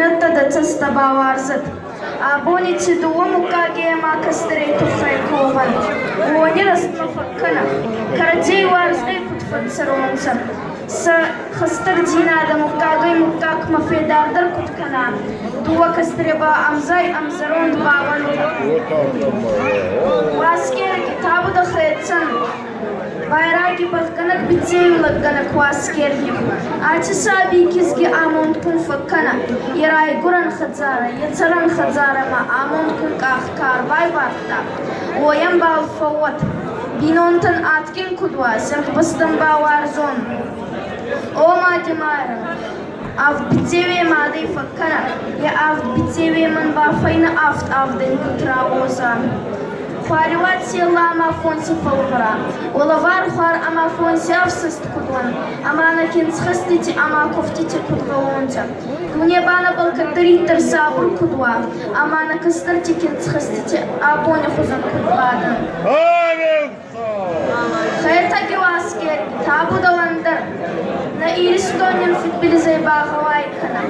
Inata da tasta bawarzat. Aboni tiduwa mukage ma kastere tufay kovan. Wani rasma fakkana. Karajay warzay kutfat saronsa. Sa khastar jina da mukage mukak mafedar dar kutkana. Duwa kastere ba amzay amzaron bawan. Wasker kitabu da khaitsan. Bayraki bakkanak bitseyu lagganak waskerhim. Achi sabi kizgi amont kun fakkana. Yaray guran khadzara, yatsaran khadzara ma amont kun kahkar bay barta. Oyam bav fawat. Binontan atkin kudwa, sem bastan bawar zon. O ma jimara. Av bitsewe madai fakkana. Ya av bitsewe man ba fayna av den kutra ozan. Фариват села амафонси фалвара. Олавар хар амафонси авсаст кудван. Амана кинцхастити амакофтити кудвалонца. Гунебана балкатаритер сабур кудва. Амана кастарти кинцхастити абоня хузан кудвадан. Хайтаги васкер табу давандар. На иристонен фитбилизай бахавай кана.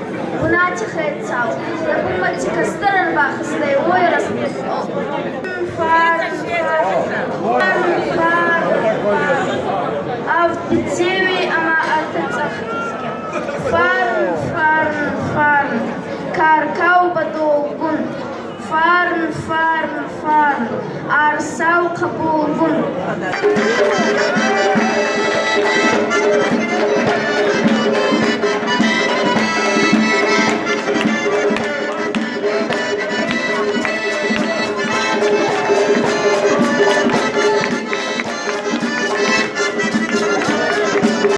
Бунати хайтсау. Ябумати кастаран бахастай ойрас. Auf die Zewe ama artatsachtiske. Fahren. Karkau badolgun. Fahren. Arsau kabulgun.